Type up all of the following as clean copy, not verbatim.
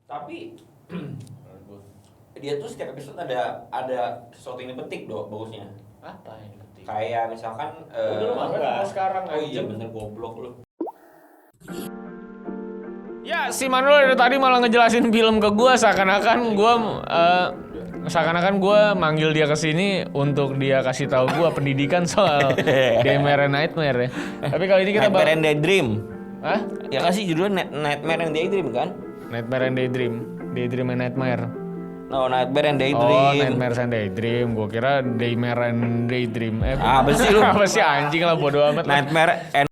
Tapi dia tuh setiap episode ada sesuatu yang dipetik bagusnya. Apa yang penting? Kayak misalkan udah lu makan sekarang oh iya bener goblok lu. Ya, si Manuel dari tadi malah ngejelasin film ke gua seakan-akan gua manggil dia ke sini untuk dia kasih tahu gua pendidikan soal Daymare and Nightmare ya. Tapi kali ini kita Nightmare and Daydream. Hah? Ya kasih judulnya Nightmare and Daydream kan? Nightmare and Daydream. Daydream and Nightmare. No, Nightmare and Daydream. Oh, Nightmare and Daydream. Gua kira Daymare and Daydream. Apa sih lu? Apa sih anjing lah bodo amat. Nightmare and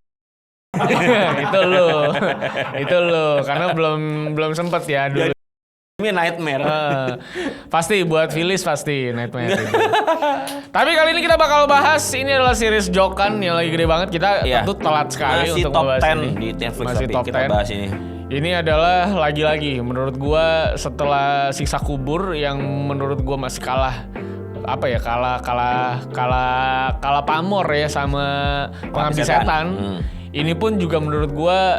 itu lu karena belum sempet ya dulu. ini Nightmare. Pasti buat Phyllis pasti Nightmare itu. Tapi kali ini kita bakal bahas ini adalah series Jokan yang lagi gede banget. Kita tentu telat sekali masih untuk top membahas 10 ini. di Netflix Masih tapi top kita 10. bahas ini. Ini adalah lagi-lagi menurut gua setelah Siksa Kubur yang menurut gua masih kalah pamor ya sama Pengabdi Setan. Ini pun juga menurut gua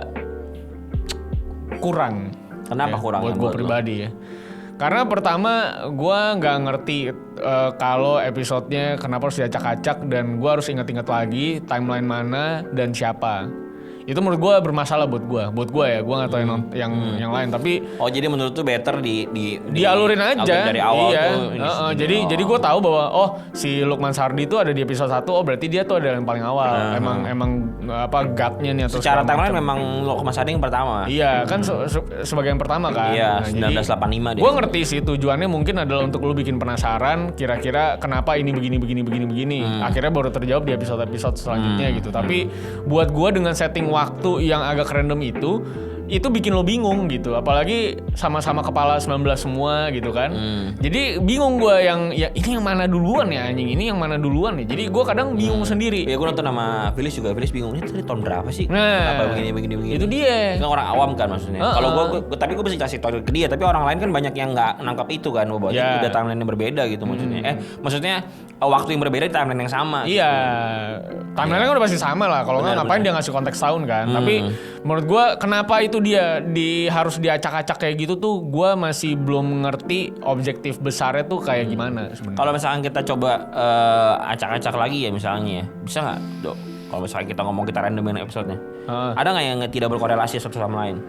kurang. Kenapa kurang? Buat gue pribadi ya. Karena pertama gue nggak ngerti kalau episodenya kenapa harus diacak-acak dan gue harus inget-inget lagi timeline mana dan siapa. Itu menurut gue bermasalah buat gue ya. Gue nggak tahu yang lain tapi. Oh jadi menurut tuh better dialurin aja dari awal iya. tuh. Jadi gue tahu bahwa si Lukman Sardi itu ada di episode 1. Oh berarti dia tuh ada yang paling awal. Emang apa gutnya nih atau secara timeline memang Lukman Sardi yang pertama. Iya kan sebagai yang pertama kan. Iya 1985 dia. Gue ngerti sih tujuannya mungkin adalah untuk lu bikin penasaran kira-kira kenapa ini begini. Akhirnya baru terjawab di episode selanjutnya gitu. Tapi buat gue dengan setting waktu yang agak random itu bikin lo bingung gitu, apalagi sama-sama kepala 19 semua gitu kan. Jadi bingung gue yang ini yang mana duluan ya anjing, ini yang mana duluan ya. Jadi gue kadang bingung sendiri. Ya gue nonton sama Phyllis juga, Phyllis bingung ini tadi tahun berapa sih? Nah, apa begini. Itu dia. Kan orang awam kan maksudnya. Kalau gue tapi gue bisa kasih tahu ke dia, tapi orang lain kan banyak yang nggak nangkap itu kan, bahwa udah timeline yang berbeda gitu maksudnya. Maksudnya waktu yang berbeda di timeline yang sama. Iya, timeline kan udah pasti sama lah. Kalau nggak ngapain dia ngasih konteks tahun kan? Tapi menurut gue kenapa itu dia harus diacak-acak kayak gitu tuh gue masih belum ngerti objektif besarnya tuh kayak gimana sebenarnya. Kalau misalkan kita coba acak-acak lagi ya misalnya, bisa nggak Dok? Kalau misalnya kita ngomong kita randomin episodenya, ada nggak yang tidak berkorelasi satu sama lain?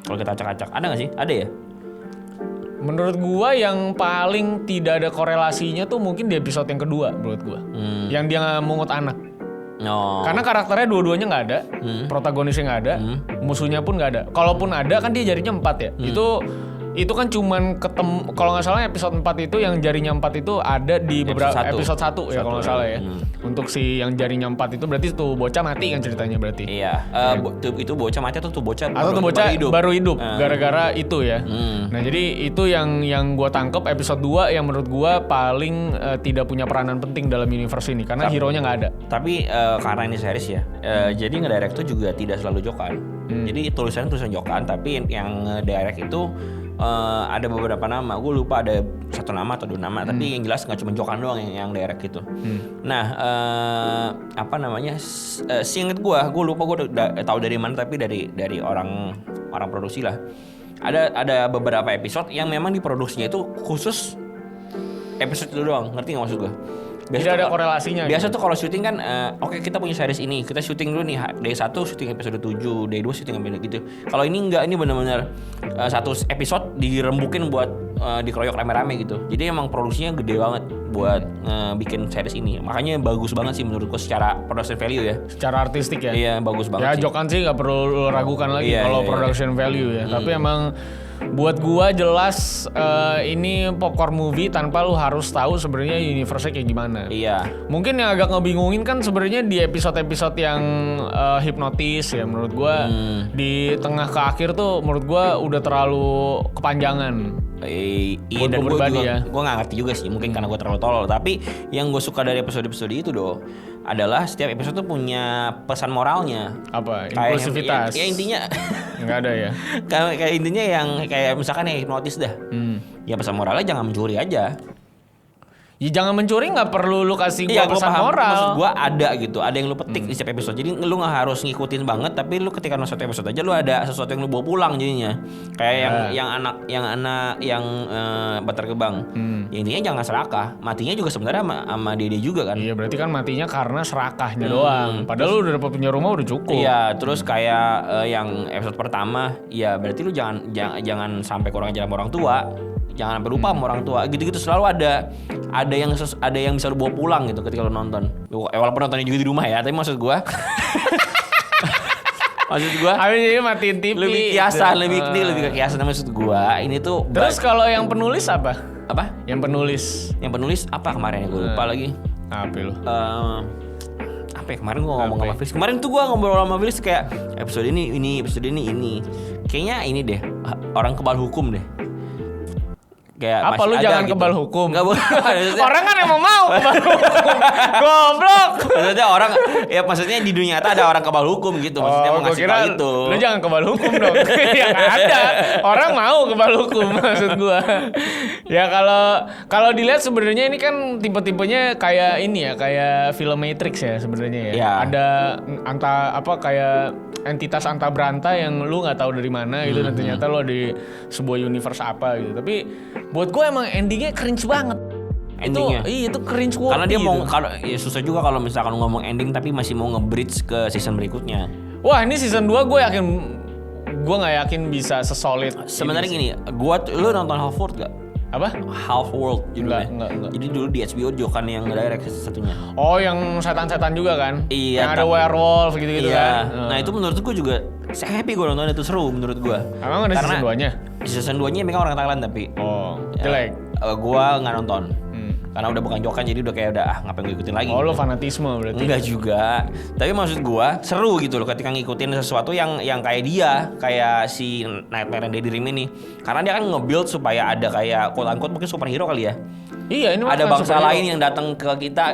Kalau kita acak-acak, ada nggak sih? Ada ya? Menurut gue yang paling tidak ada korelasinya tuh mungkin di episode yang kedua menurut gue, yang dia mungut anak. No. Karena karakternya dua-duanya nggak ada, protagonisnya nggak ada, musuhnya pun nggak ada. Kalaupun ada kan dia jarinya 4 ya. Itu kan cuman ketemu, kalau nggak salah episode 4 itu yang jarinya 4 itu ada di beberapa episode 1 ya kalau nggak salah ya. Untuk si yang jarinya 4 itu berarti tuh bocah mati kan ceritanya berarti. Iya. Itu bocah mati atau tuh bocah baru hidup gara-gara itu ya. Nah jadi itu yang gue tangkep episode 2 yang menurut gue paling tidak punya peranan penting dalam universe ini karena hero-nya nggak ada. Tapi karena ini series ya, jadi ngedirect tuh juga tidak selalu Jokan. Jadi tulisan Jokan, tapi yang ngedirect itu ada beberapa nama, gue lupa ada 1 nama atau 2 nama, tapi yang jelas nggak cuma Jokan doang yang direct gitu. Nah, apa namanya? Seinget gue lupa gue udah tahu dari mana, tapi dari orang produksi lah. Ada beberapa episode yang memang diproduksinya itu khusus episode itu doang, ngerti nggak maksud gue? Tidak ada korelasinya. Biasa tuh kalau syuting kan, oke, kita punya series ini, kita syuting dulu nih, day 1 syuting episode 7, day 2 syuting episode gitu. Kalau ini enggak, ini benar-benar satu episode dirembukin buat dikeroyok rame-rame gitu. Jadi emang produksinya gede banget buat bikin series ini. Makanya bagus banget sih menurutku secara production value ya. Secara artistik ya. Iya, bagus banget. Ya Jokan sih nggak perlu ragukan lagi kalau production value ya. Tapi emang buat gua jelas ini popcorn movie tanpa lu harus tahu sebenarnya universe-nya kayak gimana. Iya. Mungkin yang agak ngebingungin kan sebenarnya di episode-episode yang hipnotis ya menurut gua di tengah ke akhir tuh menurut gua udah terlalu kepanjangan. Iya, dan gue nggak ngerti juga sih, mungkin karena gue terlalu tolol. Tapi yang gue suka dari episode itu adalah setiap episode tuh punya pesan moralnya. Apa? Inklusivitas. Ya intinya nggak ada ya. Kayak intinya yang kayak misalkan hipnotis dah. Ya pesan moralnya jangan mencuri aja. Ya jangan mencuri, nggak perlu lu kasih gua Iya, gue pesan paham. moral. Maksud gue ada gitu, ada yang lu petik di setiap episode. Jadi lu nggak harus ngikutin banget, tapi lu ketika nonton satu episode aja lu ada sesuatu yang lu bawa pulang jadinya. Kayak yang anak yang Bantar Gebang. Ya, intinya jangan serakah. Matinya juga sebenarnya sama Dede juga kan. Iya, berarti kan matinya karena serakahnya doang. Padahal lu udah dapat punya rumah udah cukup. Iya, terus kayak yang episode pertama, ya berarti lu jangan sampai kurang ajar sama orang tua. Jangan sampai lupa sama orang tua. Gitu-gitu selalu ada yang bisa lu bawa pulang gitu ketika lu nonton. Walaupun nontonnya juga di rumah ya, tapi maksud gua Habis ini matiin TV. lebih kiasan, lebih ke kiasan maksud gua. Ini tuh Terus kalau yang penulis apa? apa? Yang penulis Apa kemarin ya, gua lupa lagi. apa lu? Apa ya kemarin gua ngomong sama Fris. Kemarin tuh gua ngobrol sama Fris kayak episode ini. Kayaknya ini deh, orang kebal hukum deh. Kayak Apa lu jangan gitu. Kebal hukum? Enggak boleh. Orang kan emang mau kebal hukum. Goblok. Maksudnya orang, ya maksudnya di dunia nyata ada orang kebal hukum gitu. Maksudnya mau ngasih tau itu. Lu jangan kebal hukum dong. Ya ada. Orang mau kebal hukum maksud gua. Ya kalau dilihat sebenarnya ini kan tipe-tipenya kayak ini ya, kayak film Matrix ya sebenarnya ya. Ya. Ada kayak entitas anta beranta yang lu nggak tahu dari mana gitu, dan ternyata lo di sebuah universe apa gitu. Tapi buat gue emang endingnya cringe banget. Endingnya? Itu cringe worthy. Karena dia gitu. mau, ya susah juga kalau misalkan ngomong ending tapi masih mau nge-bridge ke season berikutnya. Wah, ini season 2 gue nggak yakin bisa sesolid. Sebenarnya gini, lu nonton Half-World gak? Apa? Half-World judulnya. Enggak. Jadi dulu di HBO Jokan yang nge-direct satunya. Oh, yang setan-setan juga kan? Iya. Yang ada werewolf gitu-gitu iya. kan? Nah itu menurut gue juga happy gue nonton itu, seru menurut gue. Emang ada season 2-nya? Di season 2-nya memang orang Thailand tapi jelek. Gue nggak nonton. Karena udah bukan Jokan jadi udah kayak ngapain gue ikutin lagi. Oh, lo fanatisme berarti? Enggak juga. Tapi maksud gue seru gitu loh ketika ngikutin sesuatu yang kayak dia, kayak si Nightmare and Daydream ini. Karena dia kan nge-build supaya ada kayak quote-unquote mungkin superhero kali ya. Iya, ini ada bangsa lain yang datang ke kita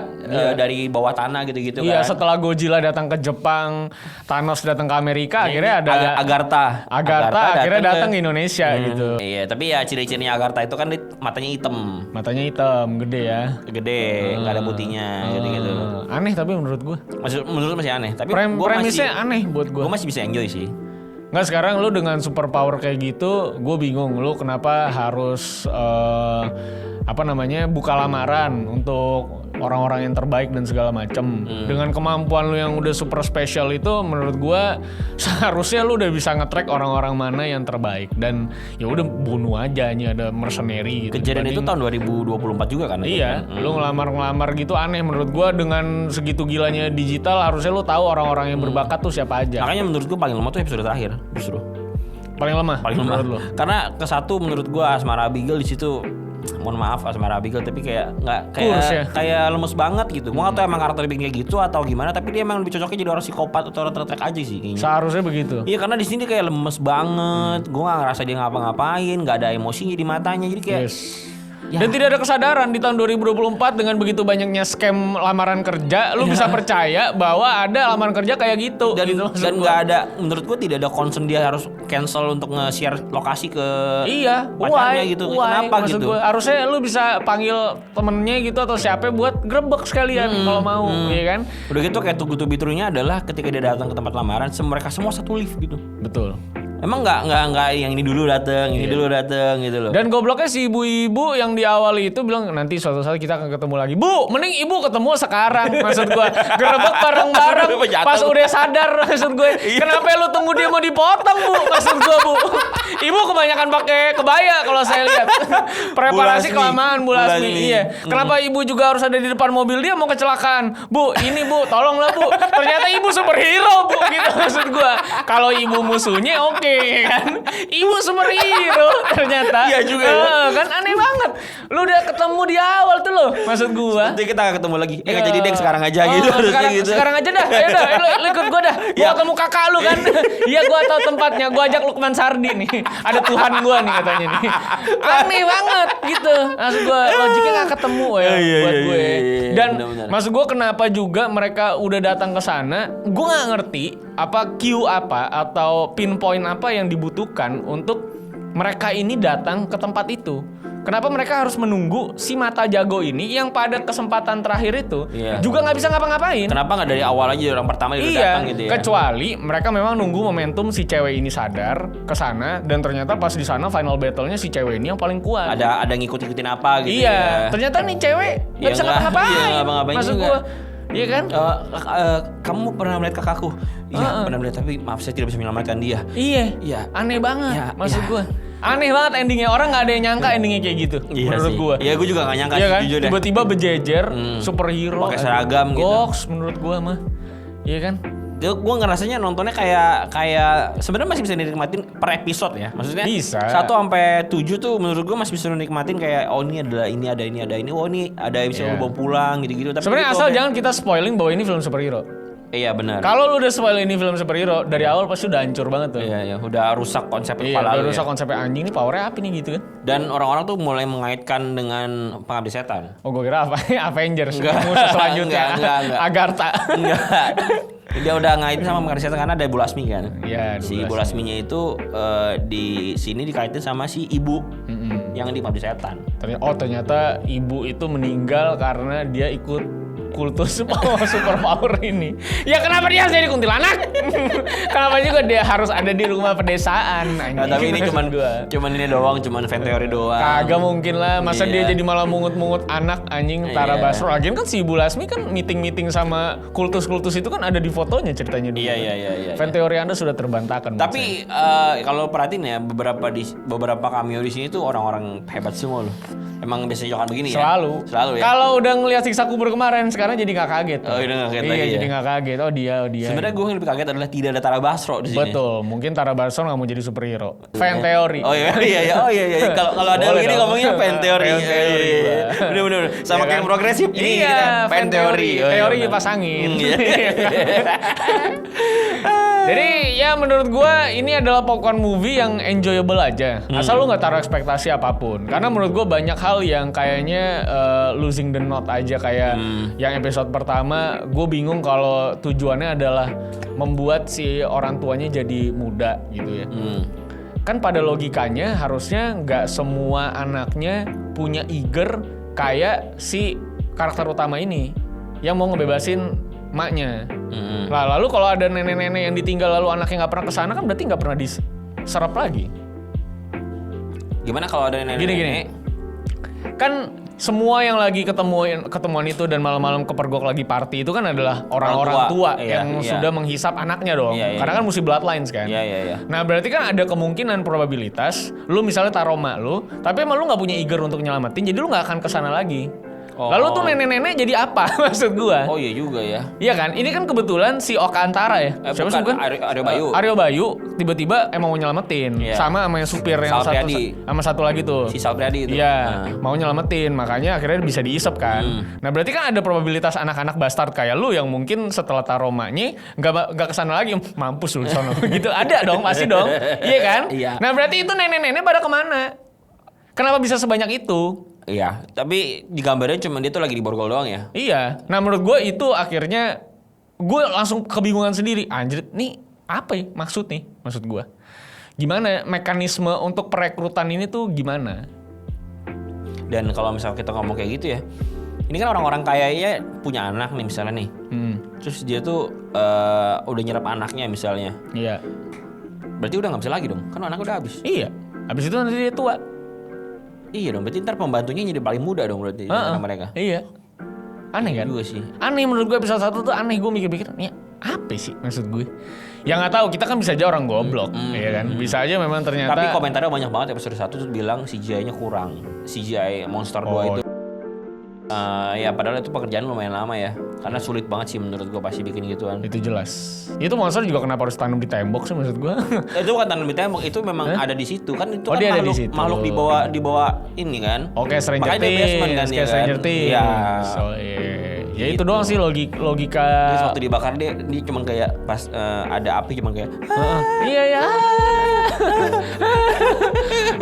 dari bawah tanah gitu-gitu kan. Iya, setelah Godzilla datang ke Jepang, Thanos datang ke Amerika, akhirnya ada Agartha akhirnya datang ke Indonesia gitu. Iya, tapi ya ciri-cirinya Agartha itu kan matanya hitam. Matanya hitam, gede ya. Gede, nggak ada putihnya gitu-gitu. Aneh tapi menurut gue. Menurut masih aneh, tapi premisnya aneh buat gue. Gue masih bisa enjoy sih. Nggak, sekarang lu dengan super power kayak gitu, gue bingung lu kenapa harus buka lamaran untuk orang-orang yang terbaik dan segala macem. Dengan kemampuan lu yang udah super spesial itu, menurut gua seharusnya lu udah bisa nge-track orang-orang mana yang terbaik, dan ya udah bunuh aja, ada mercenary gitu. Kejadian itu tahun 2024 juga kan? Iya, lu ngelamar gitu aneh menurut gua. Dengan segitu gilanya digital, harusnya lu tahu orang-orang yang berbakat tuh siapa aja. Makanya menurut gua paling lemah tuh episode terakhir justru. Paling lemah menurut lu? Karena kesatu menurut gua Asmara Abigail di situ, mohon maaf Asmara Abigail, tapi kayak nggak kayak lemes banget gitu. Gua nggak tahu emang karakter bikin kayak gitu atau gimana, tapi dia emang lebih cocoknya jadi orang psikopat atau orang tertrek aja sih kayaknya. Seharusnya begitu. Iya, karena di sini kayak lemes banget. Gua nggak ngerasa dia ngapa-ngapain, nggak ada emosinya di matanya, jadi kayak Dan tidak ada kesadaran di tahun 2024 dengan begitu banyaknya scam lamaran kerja, lu bisa percaya bahwa ada lamaran kerja kayak gitu. Dan gitu, nggak ada, menurut gua tidak ada concern dia harus cancel untuk nge-share lokasi ke pacarnya gitu. Kenapa maksud gitu? Gua, harusnya lu bisa panggil temennya gitu atau siapa buat grebek sekalian kalau mau, ya kan? Udah gitu kayak to be true-nya adalah ketika dia datang ke tempat lamaran, mereka semua satu lift gitu. Betul. Emang nggak yang ini dulu dateng, ini dulu dateng gitu loh. Dan gobloknya si ibu-ibu yang di awal itu bilang nanti suatu saat kita akan ketemu lagi. Bu, mending ibu ketemu sekarang. Maksud gue gerebek bareng-bareng. Pas udah sadar, maksud gue. Kenapa lu tunggu dia mau dipotong, Bu? Maksud gue, Bu. Ibu kebanyakan pakai kebaya kalau saya lihat. Preparasi kelamaan Bu Lasmi. Iya. Kenapa ibu juga harus ada di depan mobil dia mau kecelakaan? Bu, ini Bu, tolonglah Bu. Ternyata ibu superhero, Bu. Gitu maksud gue. Kalau ibu musuhnya oke. Kan ibu superhero ternyata. Iya juga kan aneh banget. Lu udah ketemu di awal tuh lo, maksud gua. Nanti kita akan ketemu lagi. Nggak jadi deh sekarang aja gitu. Sekarang aja dah. Ayo dah, lu ikut gua dah. Gua ketemu kakak lu kan. Iya, gua tahu tempatnya. Gua ajak Lukman Sardi nih. Ada Tuhan gua nih katanya nih. Aneh banget gitu. Maksud gua logiknya nggak ketemu ya buat gue. Dan maksud gua kenapa juga mereka udah datang ke sana? Gua nggak ngerti apa cue apa atau pinpoint apa yang dibutuhkan untuk mereka ini datang ke tempat itu. Kenapa mereka harus menunggu si mata jago ini yang pada kesempatan terakhir itu juga nggak bisa ngapa-ngapain? Kenapa nggak dari awal aja orang pertama dia udah datang gitu ya? Kecuali mereka memang nunggu momentum si cewek ini sadar ke sana dan ternyata pas di sana final battle-nya si cewek ini yang paling kuat. Ada ngikut-ngikutin apa gitu ternyata nih cewek nggak bisa ngapa-ngapain. Iya, ngapa-ngapain maksud juga. gua. Iya kan? Kamu pernah melihat kakakku? Iya, pernah melihat tapi maaf saya tidak bisa menyelamatkan dia. Iya. Aneh banget maksud gua. Aneh banget endingnya, orang nggak ada yang nyangka endingnya kayak gitu. Menurut gua. Iya, gua juga nggak nyangka kan? jujur deh. Tiba-tiba berjejer superhero pakai seragam gitu. Goks menurut gua mah. Iya kan? Gue ngerasanya nontonnya kayak sebenarnya masih bisa dinikmatin per episode ya. Maksudnya bisa. 1-7 tuh menurut gue masih bisa dinikmatin kayak ini ada ini. Oh ini ada bisa lu bawa pulang gitu-gitu. Sebenarnya asal jangan kita spoiling bahwa ini film superhero. Iya benar. Kalau lu udah spoil ini film superhero dari awal pasti udah hancur banget tuh. Iya, udah rusak konsep kepala lu. Udah rusak konsepnya anjing ini powernya apa nih gitu kan. Dan orang-orang tuh mulai mengaitkan dengan Pengabdi Setan. Oh gue kira apa? Avengers. Musuh selanjutnya. Enggak. Agartha. Enggak. Dia udah ngaitin sama Pengabdi Setan karena ada Ibu Lasmi kan. Iya. Si Ibu Lasminya itu di sini dikaitin sama si ibu yang di Pengabdi Setan. Ternyata ibu itu meninggal karena dia ikut kultus super power ini. Ya kenapa dia harus jadi kuntilanak? Kenapa juga dia harus ada di rumah pedesaan? Nah, tapi ini cuman ini doang, cuman fan teori doang. Kagak mungkin lah. Masa dia jadi malah mungut-mungut anak anjing Tara Basro. Lagian kan si Ibu Lasmi kan meeting-meeting sama kultus-kultus itu kan ada di fotonya ceritanya dulu. Iya. Fan teori Anda sudah terbantahkan. Tapi kalau perhatiin ya beberapa cameo di sini tuh orang-orang hebat semua loh. Emang biasanya jokan begini Selalu ya. Kalau udah ngelihat Siksa Kubur kemarin sekarang jadi nggak kaget. Oh, udah nggak kaget lagi ya. Jadi nggak kaget. Oh dia. Sebenarnya gue yang lebih kaget adalah tidak ada Tara Basro di sini. Betul. Mungkin Tara Basro nggak mau jadi superhero. Fan teori. Oh iya. Kalau ada ini ngomongnya fan teori. Bener. Sama kayak progresif. Iya. Fan teori. Teori kipas angin. Jadi ya menurut gua ini adalah popcorn movie yang enjoyable aja. Asal lu nggak taruh ekspektasi apapun. Karena menurut gua banyak hal yang kayaknya losing the note aja kayak yang episode pertama. Gue bingung kalau tujuannya adalah membuat si orang tuanya jadi muda gitu ya. Kan pada logikanya harusnya nggak semua anaknya punya eager kayak si karakter utama ini yang mau ngebebasin maknya. Lah lalu kalau ada nenek-nenek yang ditinggal lalu anaknya nggak pernah kesana kan berarti nggak pernah diserap lagi. Gimana kalau ada nenek-nenek? Gini. Kan semua yang lagi ketemuan itu dan malam-malam kepergok lagi party itu kan adalah orang-orang tua yang sudah menghisap anaknya dong. Karena kan mesti bloodlines kan. Iya. Nah berarti kan ada kemungkinan probabilitas lu misalnya taruh mak lu, tapi emang lu nggak punya eager untuk nyelamatin, jadi lu nggak akan kesana lagi. Lalu tuh nenek-nenek jadi apa maksud gua? Oh iya juga ya. Iya kan? Ini kan kebetulan si Oka Antara ya. Siapa sih bukan? Aryo Bayu tiba-tiba emang mau nyelamatin. Sama yang supir yang satu lagi tuh. Si Sal Priadi itu. Iya, mau nyelamatin. Makanya akhirnya bisa diisep kan. Nah, berarti kan ada probabilitas anak-anak bastard kayak lu yang mungkin setelah taruh maknya enggak kesana lagi. Mampus lu sono. Gitu ada dong, pasti dong. Iya kan? Iya. Nah, berarti itu nenek-nenek pada kemana? Kenapa bisa sebanyak itu? Iya, tapi digambarnya cuma dia tuh lagi di borgol doang ya. Iya, nah menurut gue itu akhirnya gue langsung kebingungan sendiri. Anjir, nih apa ya maksud gue? Gimana mekanisme untuk perekrutan ini tuh gimana? Dan kalau misalnya kita ngomong kayak gitu ya, ini kan orang-orang kayaknya punya anak nih misalnya nih. Terus dia tuh udah nyerap anaknya misalnya. Iya. Berarti udah nggak bisa lagi dong, kan anaknya udah habis. Iya, habis itu nanti dia tua. Iya dong, berarti ntar pembantunya jadi paling muda dong berarti sama mereka. Iya. Aneh kan? Juga sih. Aneh menurut gue episode 1 tuh aneh, gue mikir-mikir, nih apa sih maksud gue? Ya nggak tahu, kita kan bisa aja orang goblok, ya kan? Bisa aja memang ternyata. Tapi komentarnya banyak banget episode 1 tuh bilang CGI-nya kurang. CGI Monster 2 itu. Ya padahal itu pekerjaan lumayan lama ya. Karena sulit banget sih menurut gue pasti bikin gituan. Itu jelas. Itu monster juga kenapa harus tanam di tembok sih maksud gue? Itu bukan tanam di tembok, itu memang ada di situ kan. Itu kan makhluk di bawah ini kan. Oke, Stranger Things kan, Stranger Things. Iya. So, ya itu doang sih logika. Terus waktu dibakar dia cuma kayak pas ada api cuma kayak iya.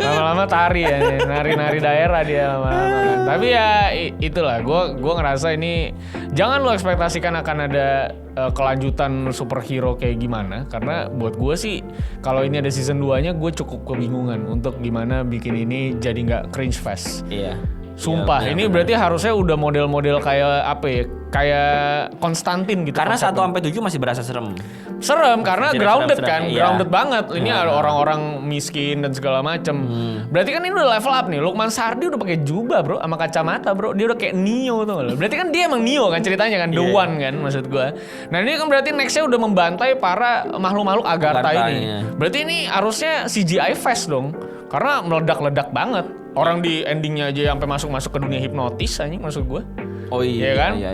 Lama-lama tari ya, nari-nari daerah dia lama-lama kan. Tapi ya itulah, gue ngerasa ini jangan lu ekspektasikan akan ada kelanjutan superhero kayak gimana. Karena buat gue sih kalau ini ada season 2-nya gue cukup kebingungan untuk gimana bikin ini jadi nggak cringe fest. Iya. Sumpah, Iya, ini berarti harusnya udah model-model kayak apa ya? Kayak Konstantin gitu. Karena konsepnya. 1-7 masih berasa serem. Serem karena Masih grounded serem-serem, kan, iya. grounded banget. Ini ada orang-orang miskin dan segala macem. Berarti kan ini udah level up nih. Lukman Sardi udah pakai jubah bro, sama kacamata bro. Dia udah kayak Neo tuh. Berarti kan dia emang Neo kan ceritanya kan, The One kan maksud gua. Nah ini kan berarti nextnya udah membantai para makhluk-makhluk Agartha ini. Berarti ini harusnya CGI fest dong, karena meledak-ledak banget. Orang di endingnya aja sampai masuk ke dunia hipnotis anjing maksud gua. Oh iya, Iya kan? Iya.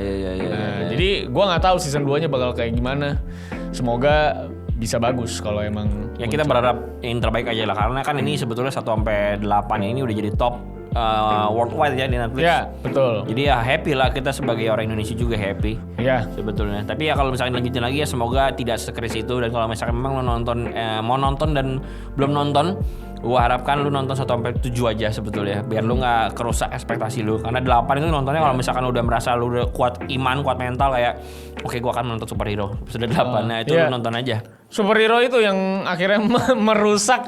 Nah, jadi gua nggak tahu season 2-nya bakal kayak gimana. Semoga bisa bagus kalau emang. Ya kita berharap yang terbaik aja lah, karena kan ini sebetulnya 1-8 ini udah jadi top worldwide ya di Netflix. Ya, betul. Jadi ya happy lah, kita sebagai orang Indonesia juga happy. Ya. Sebetulnya. Tapi ya kalau misalnya lanjutin lagi ya semoga tidak sekris itu, dan kalau misalkan memang lo nonton mau nonton dan belum nonton, gua harapkan lu nonton 1-7 aja sebetulnya, biar lu nggak kerusak ekspektasi lu. Karena 8 itu nontonnya kalau misalkan udah merasa lu udah kuat iman, kuat mental kayak oke, gua akan menonton superhero. Sudah 8, nah itu lu nonton aja. Superhero itu yang akhirnya merusak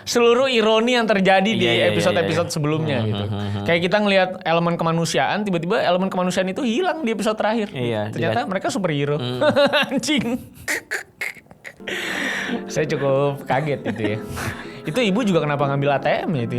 seluruh ironi yang terjadi di episode-episode sebelumnya gitu. Kayak kita ngelihat elemen kemanusiaan, tiba-tiba elemen kemanusiaan itu hilang di episode terakhir. Ternyata mereka superhero. Anjing. Saya cukup kaget itu ya. Itu ibu juga kenapa ngambil ATM ya itu?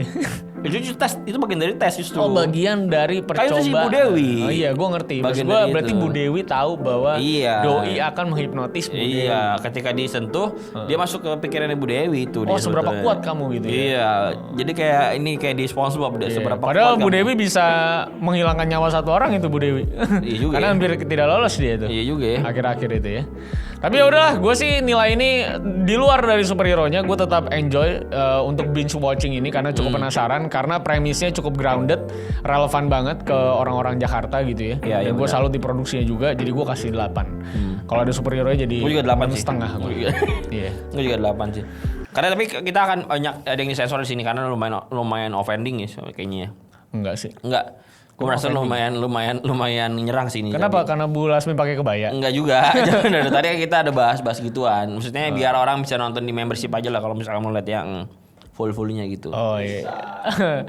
Itu tes, itu bagian dari tes justru. Oh, bagian dari percobaan. Kayak itu si Bu Dewi. Oh iya, gue ngerti. Maksud gue berarti Bu Dewi tahu bahwa doi akan menghipnotis Bu Dewi. Iya, ketika disentuh, dia masuk ke pikirannya Bu Dewi itu. Oh, seberapa kuat kamu gitu ya? Iya, jadi kayak ini kayak di SpongeBob, seberapa padahal kuat Bu Dewi bisa menghilangkan nyawa satu orang itu Bu Dewi. Iya juga. Karena hampir tidak lolos dia itu. Iya juga ya. Akhir-akhir itu ya. Tapi ya udahlah, gue sih nilai ini di luar dari superhero-nya, gue tetap enjoy untuk binge watching ini karena cukup penasaran, karena premisnya cukup grounded, relevan banget ke orang-orang Jakarta gitu ya. Dan gue salut di produksinya juga, jadi gue kasih 8. Kalau ada superhero-nya jadi 8,5 setengah. Iya. Gue juga 8 sih. Karena tapi kita akan banyak ada yang disensor di sini karena lumayan offending ya kayaknya. Enggak sih. Enggak. Gue merasa lumayan nyerang sih ini. Kenapa? Karena Bu Lasmi pakai kebaya? Enggak juga. Dari tadi kita ada bahas gituan. Maksudnya biar orang bisa nonton di membership aja lah kalau misalkan mau lihat yang full-fullnya gitu. Oh iya.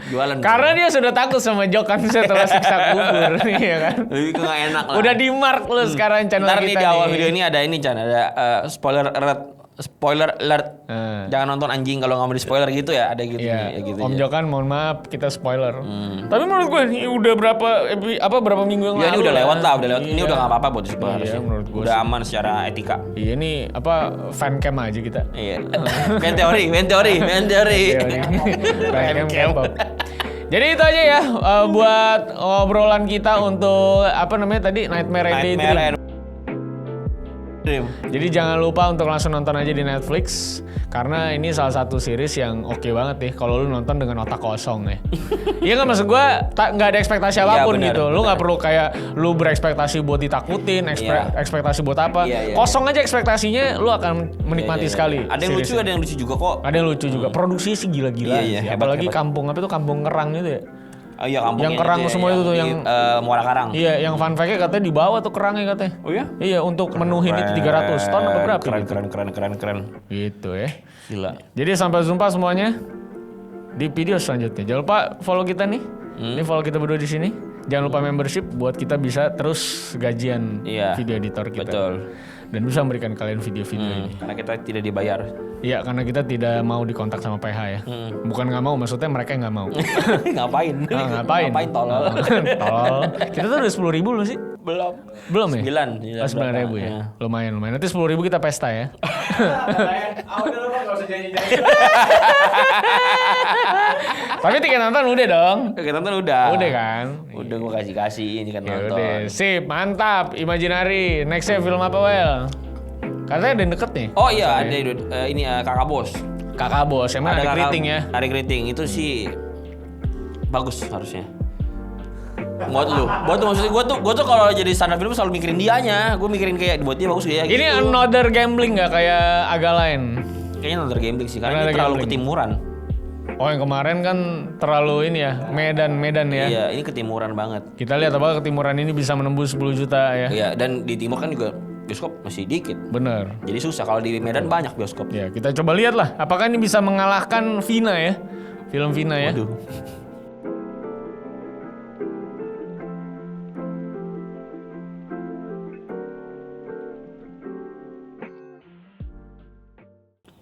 Jualan. Karena dia sudah takut sama Jokan setelah siksa kubur, iya kan? Lebih nggak enak lah. Udah di mark lu sekarang channel ntar kita. Ntar nih di awal video ini ada ini Chan, ada spoiler alert. Jangan nonton anjing kalau nggak mau di spoiler gitu ya, ada gitu ya, gitu. Om Jokan mohon maaf kita spoiler. Tapi menurut gue ini udah berapa minggu yang lalu. Ya ini udah lewat lah, udah lewat. Ini udah nggak apa-apa buat di spoiler. Iya, menurut gue udah sih. aman secara etika. Iya nih fan cam aja kita. Iya. main teori. Fan cam. Jadi itu aja ya buat obrolan kita untuk apa namanya tadi Nightmare Dream. Jadi jangan lupa untuk langsung nonton aja di Netflix karena ini salah satu series yang oke banget nih kalau lu nonton dengan otak kosong ya. Iya kan maksud gua nggak ada ekspektasi apapun gitu. Lu nggak perlu kayak lu berekspektasi buat ditakutin, ekspektasi buat apa. Kosong aja ekspektasinya, lu akan menikmati sekali. Ada yang lucu, ada yang lucu juga kok. Ada yang lucu juga. Produksinya sih gila-gila. Iya, apalagi kampung apa tuh kampung Kerang gitu ya. Oh iya, yang kerang semua itu tuh yang Muara Karang. Iya, yang fun fact-nya katanya dibawa tuh kerangnya katanya. Oh iya? Iya, untuk menuhin itu 300 ton apa berapa? Keren. Gitu ya. Gila. Jadi sampai jumpa semuanya di video selanjutnya. Jangan lupa follow kita nih. Ini follow kita berdua di sini. Jangan lupa membership buat kita bisa terus gajian video editor kita. Betul. Dan bisa memberikan kalian video-video ini. Karena kita tidak dibayar. Iya, karena kita tidak mau dikontak sama PH ya. Bukan nggak mau, maksudnya mereka nggak mau. Ngapain? Ngapain tolol. Tolol. Kita tuh udah 10.000 loh sih. Belum ya? 9.000 ya. Lumayan. Nanti 10.000 kita pesta ya. Udah lu nggak usah janji. Tapi tiket nonton udah dong. Tiket nonton udah. Udah kan? Udah gue kasih tiket nonton. Udah. Sip, mantap. Imaginary. Nextnya film apa Wel? Katanya ada yang deket nih. Oh iya, ada ini Kakak Bos. Kakak Bos, emang ada keriting ya? Ada keriting, itu sih bagus harusnya. Buat maksudnya gue tuh kalau jadi standar film selalu mikirin dianya. Gue mikirin kayak buat dia bagus ya. Ini gitu. Another gambling nggak kayak agak lain? Kayaknya another gambling sih, karena ini terlalu ketimuran. Oh yang kemarin kan terlalu ini ya, Medan ya. Iya, ini ketimuran banget. Kita lihat apa ketimuran ini bisa menembus 10 juta ya. Iya, dan di timur kan juga bioskop masih dikit. Bener. Jadi susah kalau di Medan banyak bioskop. Ya, kita coba lihat lah. Apakah ini bisa mengalahkan Vina ya? Film Vina ya. Waduh.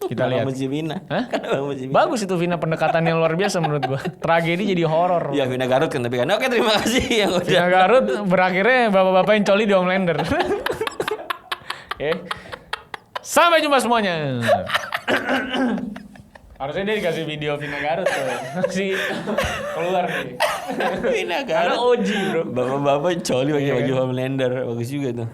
Kita lihat. Kenapa mesti Vina? Hah? Kenapa mesti Vina? Bagus itu Vina pendekatannya luar biasa menurut gua. Tragedi jadi horor. Ya Vina Garut kan tapi kan. Oke, terima kasih yang udah. Vina Garut berakhirnya bapak-bapak yang coli di Homelander. Oke. Sampai jumpa semuanya. Harusnya dia dikasih video Vina Garut tuh. Masih keluar nih. Vina Karena Garut. OG bro. Bapak-bapak coli pakai Iya baju kan? Homelander. Bagus juga tuh.